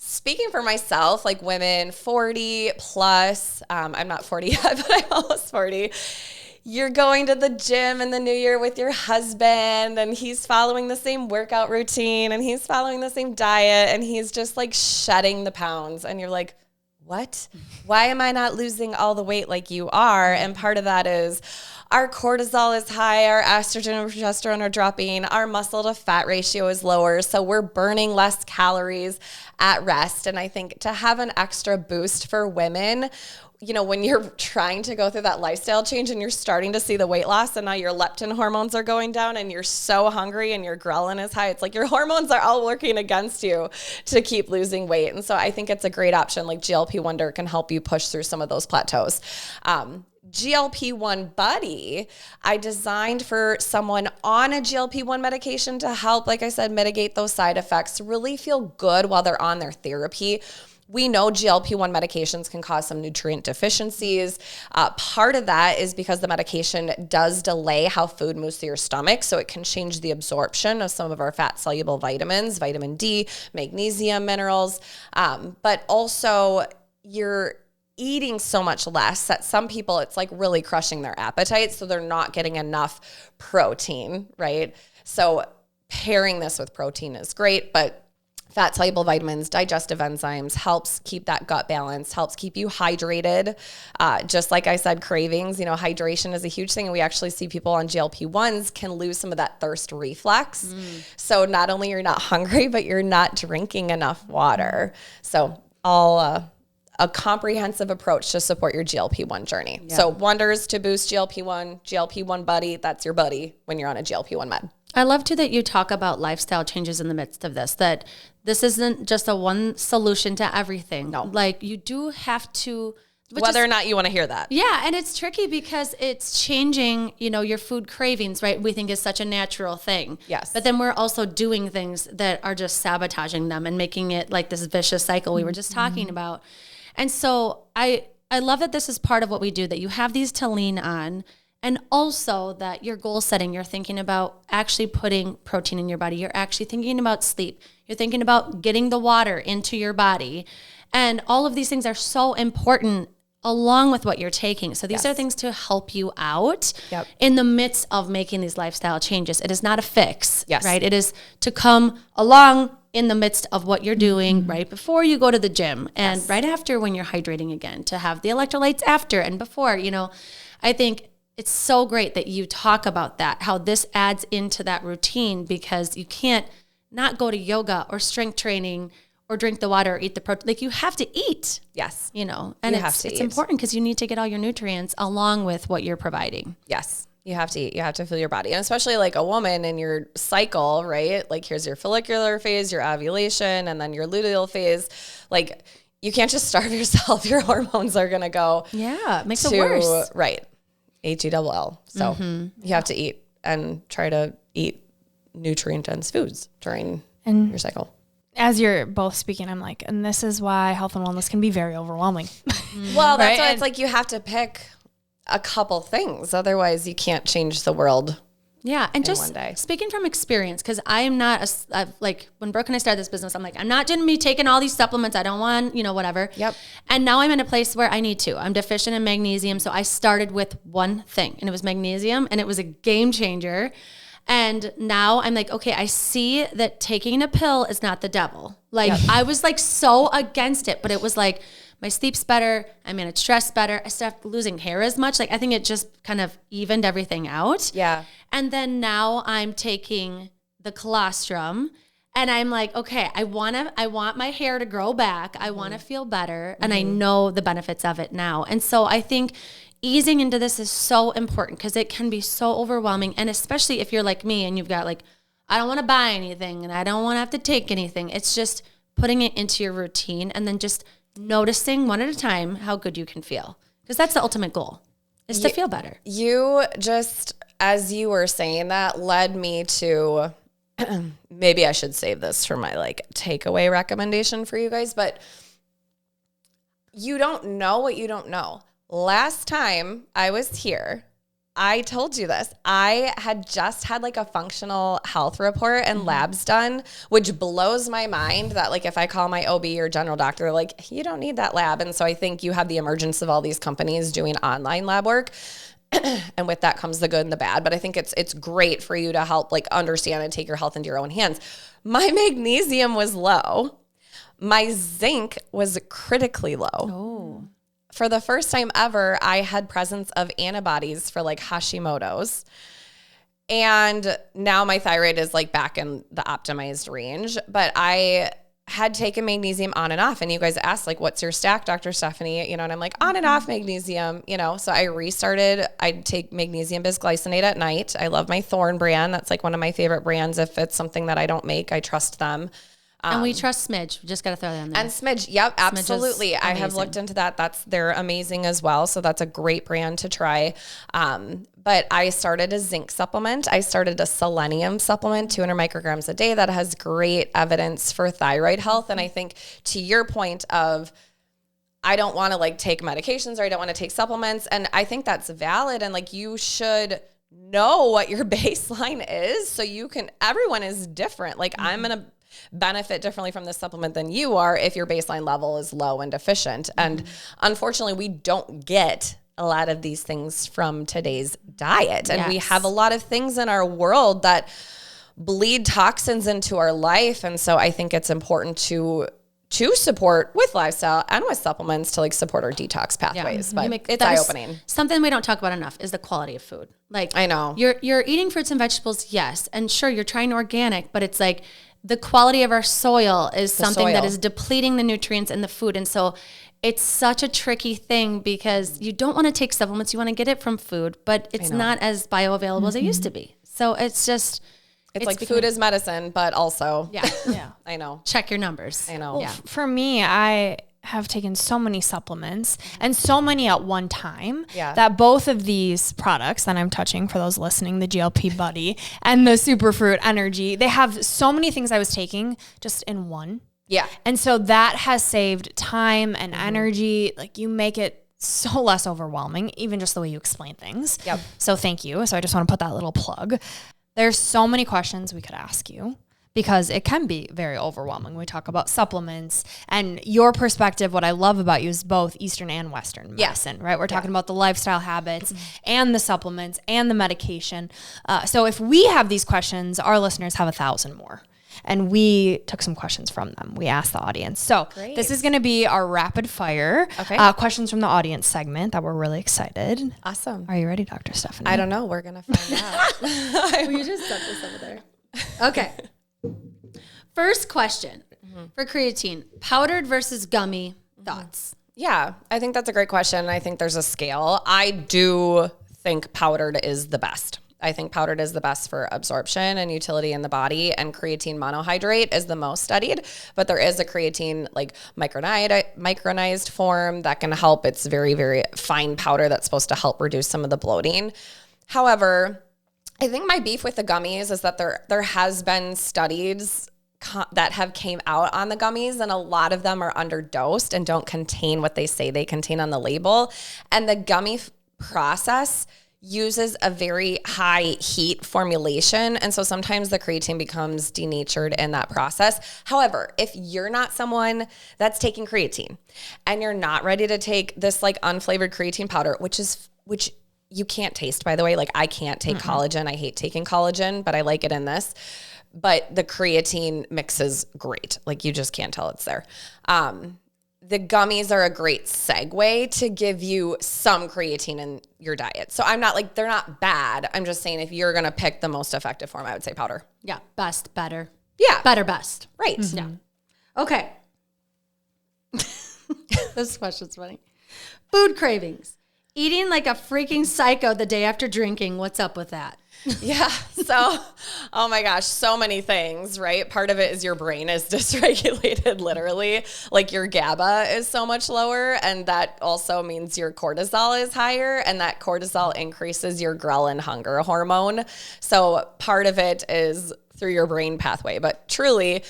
speaking for myself, like women 40 plus, I'm not 40 yet, but I'm almost 40. You're going to the gym in the new year with your husband and he's following the same workout routine and he's following the same diet and he's just like shedding the pounds. And you're like, what? Why am I not losing all the weight like you are? And part of that is our cortisol is high, our estrogen and progesterone are dropping, our muscle to fat ratio is lower, so we're burning less calories at rest. And I think to have an extra boost for women, when you're trying to go through that lifestyle change and you're starting to see the weight loss and now your leptin hormones are going down and you're so hungry and your ghrelin is high, it's like your hormones are all working against you to keep losing weight. And so I think it's a great option. Like GLP Wonder can help you push through some of those plateaus. GLP-1 Buddy, I designed for someone on a GLP-1 medication to help, like I said, mitigate those side effects, really feel good while they're on their therapy. We know GLP-1 medications can cause some nutrient deficiencies. Part of that is because the medication does delay how food moves through your stomach, so it can change the absorption of some of our fat-soluble vitamins, vitamin D, magnesium, minerals, but also you're eating so much less that some people, it's like really crushing their appetite, so they're not getting enough protein, right? So pairing this with protein is great, but fat-soluble vitamins, digestive enzymes, helps keep that gut balance, helps keep you hydrated. Just like I said, cravings, hydration is a huge thing. And we actually see people on GLP-1s can lose some of that thirst reflex. So not only you're not hungry, but you're not drinking enough water. So a comprehensive approach to support your GLP-1 journey. Yeah. So Wonders to boost GLP-1, GLP-1 Buddy, that's your buddy when you're on a GLP-1 med. I love too that you talk about lifestyle changes in the midst of this, that this isn't just a one solution to everything. No. Like you do have to, whether or not you want to hear that. Yeah. And it's tricky because it's changing, your food cravings, right? We think is such a natural thing. Yes. But then we're also doing things that are just sabotaging them and making it like this vicious cycle we were just talking about. And so I love that this is part of what we do, that you have these to lean on. And also that your goal setting, you're thinking about actually putting protein in your body. You're actually thinking about sleep. You're thinking about getting the water into your body. And all of these things are so important along with what you're taking. So these are things to help you out in the midst of making these lifestyle changes. It is not a fix, right? It is to come along in the midst of what you're doing right before you go to the gym and right after when you're hydrating again, to have the electrolytes after and before. I think it's so great that you talk about that, how this adds into that routine, because you can't not go to yoga or strength training or drink the water or eat the protein. Like, you have to eat. Yes. And it's important because you need to get all your nutrients along with what you're providing. Yes. You have to eat. You have to fuel your body. And especially like a woman in your cycle, right? Like, here's your follicular phase, your ovulation, and then your luteal phase. Like, you can't just starve yourself. Your hormones are going to go. Yeah. It makes it worse. Right. HELL. So you have to eat and try to eat nutrient-dense foods during your cycle. As you're both speaking, I'm like, and this is why health and wellness can be very overwhelming. Well, that's why it's like you have to pick a couple things. Otherwise, you can't change the world. Yeah. And just one day. Speaking from experience, because I am not, like when Brooke and I started this business, I'm like, I'm not going to be taking all these supplements. I don't want, whatever. Yep. And now I'm in a place where I need to. I'm deficient in magnesium. So I started with one thing, and it was magnesium, and it was a game changer. And now I'm like, okay, I see that taking a pill is not the devil. Like, I was like so against it, but it was like, my sleep's better. I manage stress better. I stopped losing hair as much. Like, I think it just kind of evened everything out. Yeah. And then now I'm taking the colostrum, and I'm like, okay, I want my hair to grow back. I want to feel better. And I know the benefits of it now. And so I think easing into this is so important, because it can be so overwhelming. And especially if you're like me and you've got like, I don't want to buy anything and I don't want to have to take anything. It's just putting it into your routine and then just noticing one at a time how good you can feel. Because that's the ultimate goal, is to feel better. You just, as you were saying that, led me to, maybe I should save this for my like takeaway recommendation for you guys, but you don't know what you don't know. Last time I was here, I told you this. I had just had like a functional health report and labs done, which blows my mind that like if I call my OB or general doctor, like, you don't need that lab. And so I think you have the emergence of all these companies doing online lab work. And with that comes the good and the bad. But I think it's great for you to help like understand and take your health into your own hands. My magnesium was low. My zinc was critically low. Oh. For the first time ever, I had presence of antibodies for like Hashimoto's. And now my thyroid is like back in the optimized range. But I had taken magnesium on and off. And you guys asked like, what's your stack, Dr. Stephanie? And I'm like, on and off magnesium, So I restarted. I'd take magnesium bisglycinate at night. I love my Thorne brand. That's like one of my favorite brands. If it's something that I don't make, I trust them. And we trust Smidge. We just got to throw that in there. And Smidge, yep, absolutely. I have looked into that. They're amazing as well. So that's a great brand to try. But I started a zinc supplement. I started a selenium supplement, 200 micrograms a day, that has great evidence for thyroid health. And I think to your point of, I don't want to like take medications or I don't want to take supplements. And I think that's valid. And like, you should know what your baseline is. So everyone is different. Like I'm going to benefit differently from this supplement than you are if your baseline level is low and deficient. And unfortunately, we don't get a lot of these things from today's diet. And we have a lot of things in our world that bleed toxins into our life. And so I think it's important to support with lifestyle and with supplements to like support our detox pathways. But it's eye-opening. Something we don't talk about enough is the quality of food. Like, I know you're eating fruits and vegetables. Yes. And sure, you're trying organic, but it's like, the quality of our soil is something that is depleting the nutrients in the food. And so it's such a tricky thing because you don't want to take supplements. You want to get it from food, but it's not as bioavailable as it used to be. So it's just... It's like food is medicine, but also... Yeah. I know. Check your numbers. I know. Well, for me, I have taken so many supplements and so many at one time that both of these products that I'm touching, for those listening, the GLP Buddy and the Superfruit Energy, they have so many things I was taking just in one. Yeah. And so that has saved time and energy. Like, you make it so less overwhelming, even just the way you explain things. Yep. So thank you. So I just want to put that little plug. There's so many questions we could ask you, because it can be very overwhelming when we talk about supplements. And your perspective, what I love about you is both Eastern and Western medicine, right? We're talking about the lifestyle habits and the supplements and the medication. So if we have these questions, our listeners have 1,000 more. And we took some questions from them. We asked the audience. So this is going to be our rapid fire questions from the audience segment that we're really excited. Awesome. Are you ready, Dr. Stephanie? I don't know. We're going to find out. Will you just set this over there? Okay. First question for creatine, powdered versus gummy, thoughts? Yeah, I think that's a great question. I think there's a scale. I do think powdered is the best. I think powdered is the best for absorption and utility in the body, and creatine monohydrate is the most studied, but there is a creatine like micronized form that can help. It's very, very fine powder that's supposed to help reduce some of the bloating. However, I think my beef with the gummies is that there has been studies that have came out on the gummies, and a lot of them are underdosed and don't contain what they say they contain on the label. And the gummy process uses a very high heat formulation. And so sometimes the creatine becomes denatured in that process. However, if you're not someone that's taking creatine and you're not ready to take this like unflavored creatine powder, which you can't taste, by the way, like I can't take collagen. I hate taking collagen, but I like it in this. But the creatine mix is great. Like, you just can't tell it's there. The gummies are a great segue to give you some creatine in your diet. So I'm not like, they're not bad. I'm just saying, if you're going to pick the most effective form, I would say powder. Yeah. Best, better. Yeah. Better, best. Right. Yeah. Okay. This question's funny. Food cravings. Eating like a freaking psycho the day after drinking. What's up with that? Yeah. So, oh my gosh, so many things, right? Part of it is your brain is dysregulated, literally. Like, your GABA is so much lower, and that also means your cortisol is higher, and that cortisol increases your ghrelin hunger hormone. So part of it is through your brain pathway, but truly,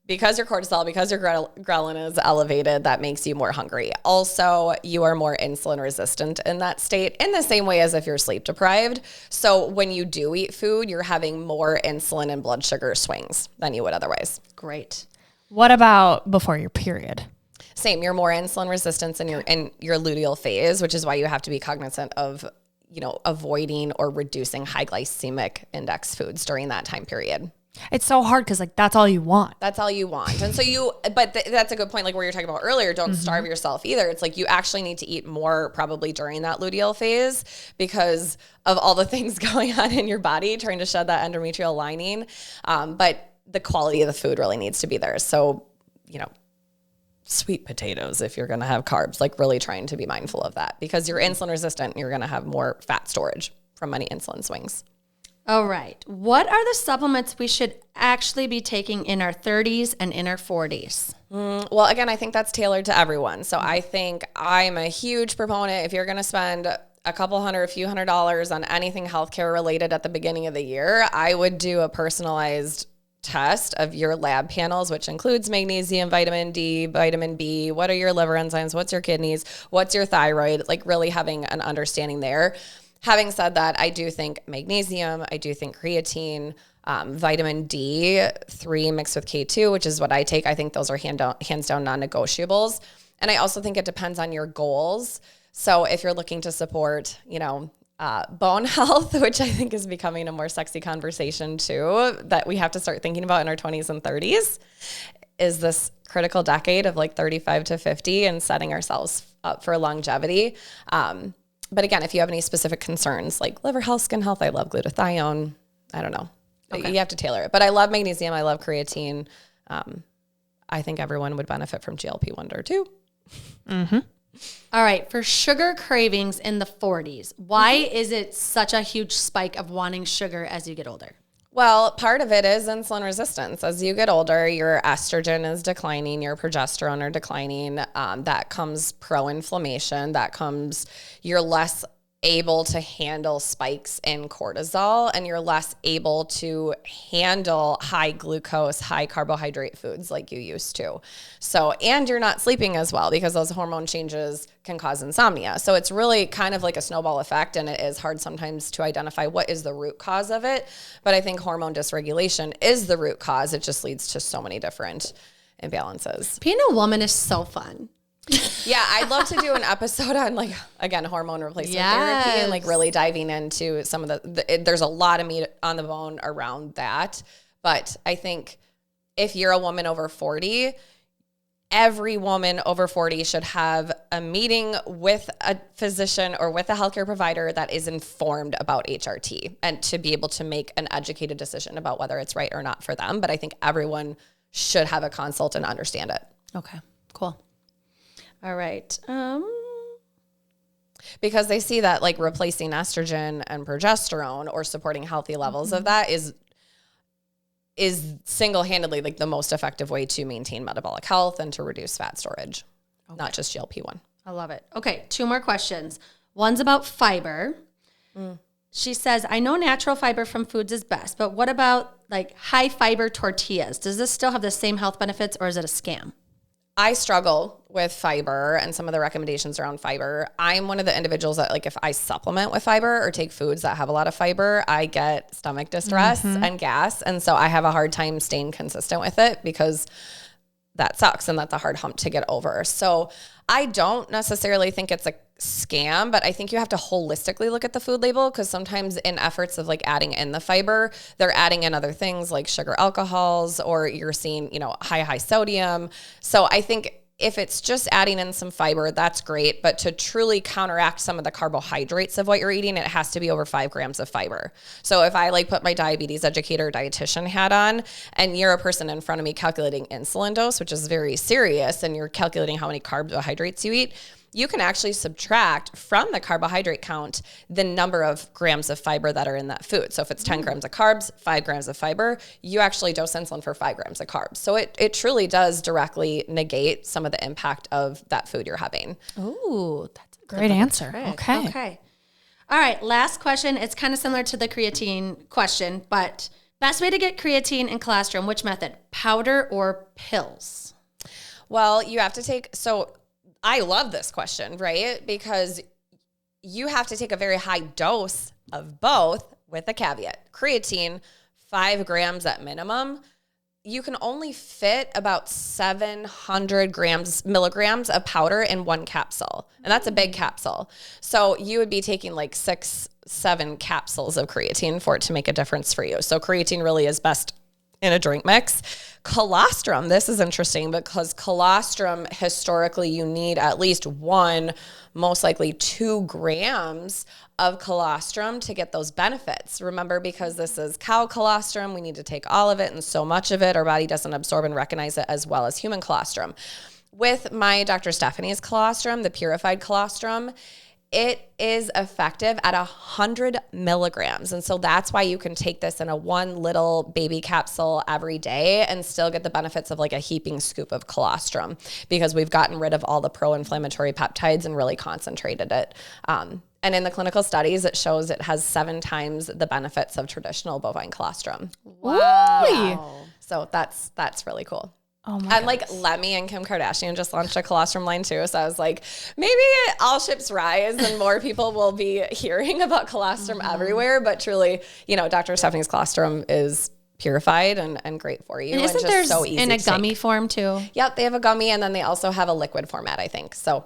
because your cortisol, because your ghrelin is elevated, that makes you more hungry. Also, you are more insulin resistant in that state, in the same way as if you're sleep deprived. So when you do eat food, you're having more insulin and blood sugar swings than you would otherwise. Great. What about before your period? Same. You're more insulin resistant in your luteal phase, which is why you have to be cognizant of, avoiding or reducing high glycemic index foods during that time period. It's so hard because, like, that's all you want. That's all you want. And so that's a good point. Like, where you're talking about earlier, don't starve yourself either. It's like, you actually need to eat more probably during that luteal phase because of all the things going on in your body, trying to shed that endometrial lining. But the quality of the food really needs to be there. So, sweet potatoes, if you're going to have carbs, like, really trying to be mindful of that, because you're insulin resistant, you're going to have more fat storage from any insulin swings. All right. What are the supplements we should actually be taking in our 30s and in our 40s? Well, again, I think that's tailored to everyone. So I think I'm a huge proponent. If you're going to spend a few $100s on anything healthcare related at the beginning of the year, I would do a personalized test of your lab panels, which includes magnesium, vitamin D, vitamin B. What are your liver enzymes? What's your kidneys? What's your thyroid? Like, really having an understanding there. Having said that, I do think magnesium, I do think creatine, vitamin D3 mixed with K2, which is what I take. I think those are hands down non-negotiables. And I also think it depends on your goals. So if you're looking to support, bone health, which I think is becoming a more sexy conversation too, that we have to start thinking about in our 20s and 30s, is this critical decade of like 35 to 50 and setting ourselves up for longevity. But again, if you have any specific concerns like liver health, skin health, I love glutathione. I don't know. Okay. You have to tailor it. But I love magnesium. I love creatine. I think everyone would benefit from GLP-1 too. Mm-hmm. All right. For sugar cravings in the 40s, why is it such a huge spike of wanting sugar as you get older? Well, part of it is insulin resistance. As you get older, your estrogen is declining, your progesterone are declining. That comes pro-inflammation. That comes, you're less able to handle spikes in cortisol, and you're less able to handle high glucose, high carbohydrate foods like you used to. So, and you're not sleeping as well because those hormone changes can cause insomnia. So it's really kind of like a snowball effect, and it is hard sometimes to identify what is the root cause of it. But I think hormone dysregulation is the root cause. It just leads to so many different imbalances. Being a woman is so fun. Yeah, I'd love to do an episode on, like, again, hormone replacement therapy, and like really diving into some of there's a lot of meat on the bone around that. But I think if you're a woman over 40, every woman over 40 should have a meeting with a physician or with a healthcare provider that is informed about HRT, and to be able to make an educated decision about whether it's right or not for them. But I think everyone should have a consult and understand it. Okay, cool. All right. Because they see that like replacing estrogen and progesterone or supporting healthy levels of that is single-handedly like the most effective way to maintain metabolic health and to reduce fat storage, not just GLP-1. I love it. Okay, 2 more questions. One's about fiber. She says, I know natural fiber from foods is best, but what about like high fiber tortillas? Does this still have the same health benefits, or is it a scam? I struggle with fiber and some of the recommendations around fiber. I'm one of the individuals that, like, if I supplement with fiber or take foods that have a lot of fiber, I get stomach distress and gas. And so I have a hard time staying consistent with it because that sucks, and that's a hard hump to get over. So I don't necessarily think it's a scam, but I think you have to holistically look at the food label, because sometimes in efforts of like adding in the fiber, they're adding in other things like sugar alcohols, or you're seeing, high sodium. So I think if it's just adding in some fiber, that's great. But to truly counteract some of the carbohydrates of what you're eating, it has to be over 5 grams of fiber. So if I like put my diabetes educator dietitian hat on, and you're a person in front of me calculating insulin dose, which is very serious, and you're calculating how many carbohydrates you eat, you can actually subtract from the carbohydrate count the number of grams of fiber that are in that food. So if it's 10 grams of carbs, 5 grams of fiber, you actually dose insulin for 5 grams of carbs. So it truly does directly negate some of the impact of that food you're having. Ooh, that's a Great answer. trick. Okay. All right, last question. It's kind of similar to the creatine question, but best way to get creatine and colostrum, which method? Powder or pills? Well, you have to take, I love this question, right? Because you have to take a very high dose of both, with a caveat. Creatine, 5 grams at minimum. You can only fit about 700 milligrams of powder in 1 capsule. And that's a big capsule. So you would be taking like 6-7 capsules of creatine for it to make a difference for you. So creatine really is best in a drink mix. Colostrum, this is interesting because colostrum, historically, you need at least 1, most likely 2 grams of colostrum to get those benefits. Remember, because this is cow colostrum, we need to take all of it, and so much of it, our body doesn't absorb and recognize it as well as human colostrum. With my Dr. Stephanie's colostrum, the purified colostrum, it is effective at 100 milligrams. And so that's why you can take this in a 1 little baby capsule every day and still get the benefits of like a heaping scoop of colostrum, because we've gotten rid of all the pro-inflammatory peptides and really concentrated it. And in the clinical studies, it shows it has 7 times the benefits of traditional bovine colostrum. Wow. So that's really cool. Oh my And like Lemmy and Kim Kardashian just launched a colostrum line too. So I was like, maybe all ships rise and more people will be hearing about colostrum everywhere. But truly, Dr. Stephanie's colostrum is purified and great for you. And isn't just there so easy in a to gummy take. form too? Yep, they have a gummy, and then they also have a liquid format, I think. So,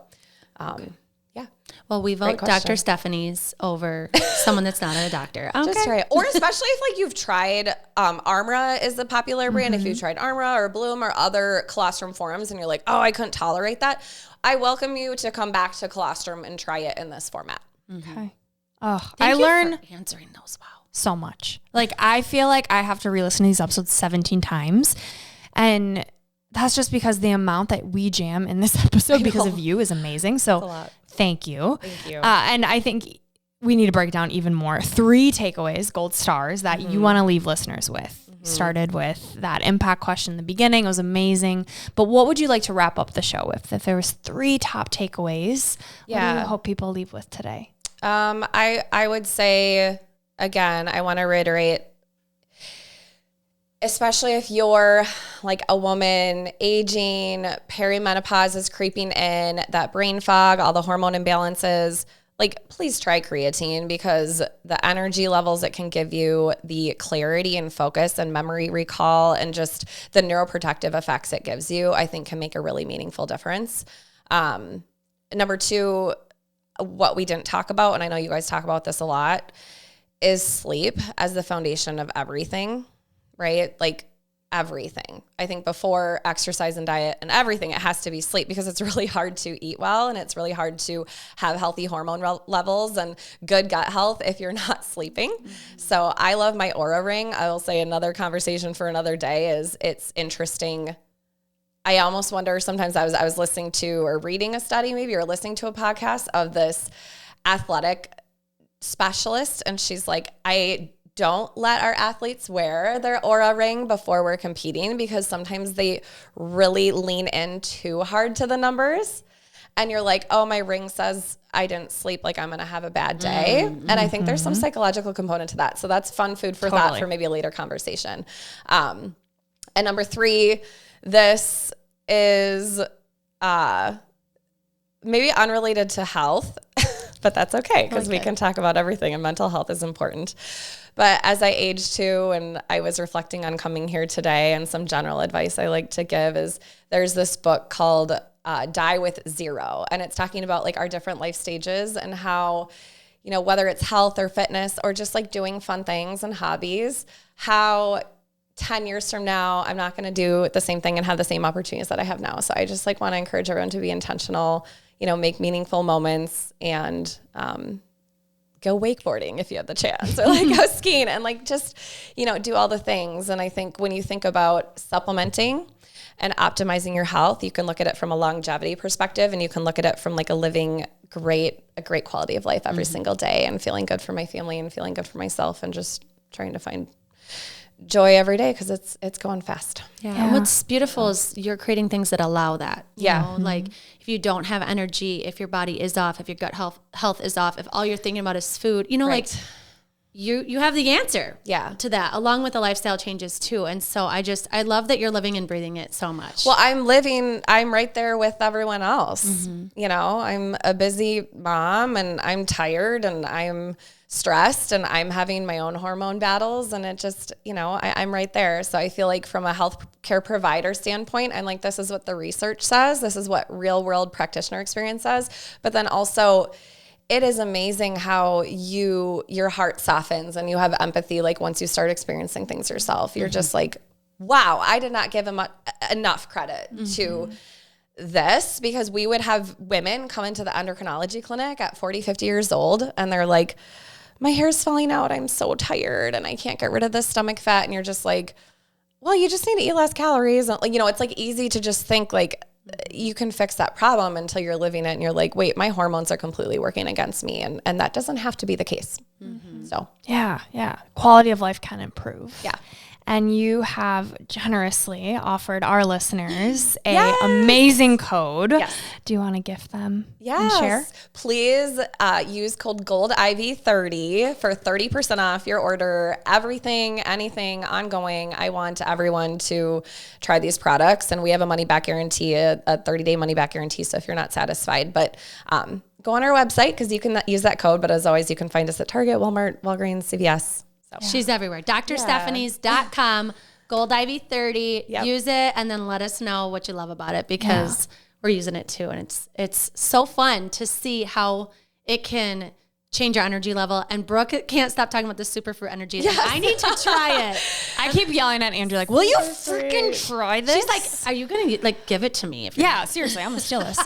yeah. Well, we vote question. Dr. Stephanie's over someone that's not a doctor. Okay. Just try it. Or especially if like you've tried, Armra is the popular brand. If you've tried Armra or Bloom or other colostrum forms and you're like, oh, I couldn't tolerate that, I welcome you to come back to colostrum and try it in this format. Okay. Oh, Thank I you learn for answering those. Wow. so much. Like, I feel like I have to re-listen to these episodes 17 times. And that's just because the amount that we jam in this episode because of you is amazing. So thank you. Thank you. And I think we need to break down even more. 3 takeaways, gold stars, that you want to leave listeners with. Started with that impact question in the beginning. It was amazing. But what would you like to wrap up the show with? If there was 3 top takeaways, what do you hope people leave with today? I would say, again, I want to reiterate, especially if you're like a woman aging, perimenopause is creeping in, that brain fog, all the hormone imbalances, like, please try creatine, because the energy levels it can give you, the clarity and focus and memory recall, and just the neuroprotective effects it gives you, I think can make a really meaningful difference. Number 2, what we didn't talk about, and I know you guys talk about this a lot, is sleep as the foundation of everything, right? Like, everything. I think before exercise and diet and everything, it has to be sleep, because it's really hard to eat well, and it's really hard to have healthy hormone levels and good gut health if you're not sleeping. So I love my Aura Ring. I will say another conversation for another day is it's interesting. I almost wonder sometimes, I was listening to or reading a study maybe, or listening to a podcast of this athletic specialist, and she's like, I don't let our athletes wear their Aura Ring before we're competing, because sometimes they really lean in too hard to the numbers. And you're like, oh, my ring says I didn't sleep, like I'm going to have a bad day. And I think there's some psychological component to that. So that's fun food for thought for maybe a later conversation. And number 3, this is maybe unrelated to health, but that's okay, because we can talk about everything, and mental health is important. But as I age too, and I was reflecting on coming here today, and some general advice I like to give is, there's this book called Die with Zero. And it's talking about like our different life stages, and how, you know, whether it's health or fitness or just like doing fun things and hobbies, how 10 years from now, I'm not going to do the same thing and have the same opportunities that I have now. So I just like want to encourage everyone to be intentional, you know, make meaningful moments, and go wakeboarding if you have the chance, or like go skiing, and like just, you know, do all the things. And I think when you think about supplementing and optimizing your health, you can look at it from a longevity perspective, and you can look at it from like a great quality of life every single day, and feeling good for my family and feeling good for myself, and just trying to find joy every day, because it's going fast. Yeah. And what's beautiful is you're creating things that allow that. You know? Like, if you don't have energy, if your body is off, if your gut health is off, if all you're thinking about is food, you know, like you have the answer to that, along with the lifestyle changes too. And so I love that you're living and breathing it so much. Well, I'm right there with everyone else. You know, I'm a busy mom, and I'm tired, and I'm stressed, and I'm having my own hormone battles, and it just, you know, I'm right there. So I feel like from a healthcare provider standpoint, I'm like, this is what the research says. This is what real world practitioner experience says. But then also, it is amazing how your heart softens and you have empathy. Like, once you start experiencing things yourself, you're just like, wow, I did not give him enough credit to this, because we would have women come into the endocrinology clinic at 40, 50 years old, and they're like, my hair's falling out, I'm so tired, and I can't get rid of this stomach fat. And you're just like, well, you just need to eat less calories. And, like, you know, it's like easy to just think like you can fix that problem until you're living it, and you're like, wait, my hormones are completely working against me. And that doesn't have to be the case. So yeah. Quality of life can improve. Yeah. And you have generously offered our listeners a amazing code. Yes. Do you want to gift them and share? Please use code GOLDIV30 for 30% off your order. Everything, anything, ongoing. I want everyone to try these products, and we have a money back guarantee, a 30-day money back guarantee. So if you're not satisfied, but go on our website, because you can use that code. But as always, you can find us at Target, Walmart, Walgreens, CVS. So. She's everywhere. drstephanies.com, GoldIV30. Use it, and then let us know what you love about it, because we're using it too. And it's so fun to see how it can change your energy level. And Brooke can't stop talking about the superfruit energy. Yes. I need to try it. I keep yelling at Andrew, like, will you freaking try this? She's like, are you going to like give it to me? Seriously, I'm going to steal this.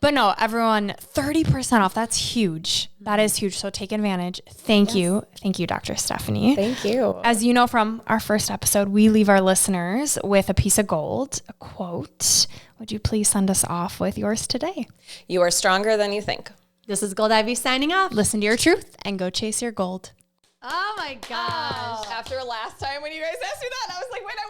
But no, everyone, 30% off. That's huge. That is huge. So take advantage. Thank you. Thank you, Dr. Stephanie. Thank you. As you know from our first episode, we leave our listeners with a piece of gold, a quote. Would you please send us off with yours today? You are stronger than you think. This is Gold Ivy signing off. Listen to your truth and go chase your gold. Oh my gosh. After last time when you guys asked me that, I was like, wait, I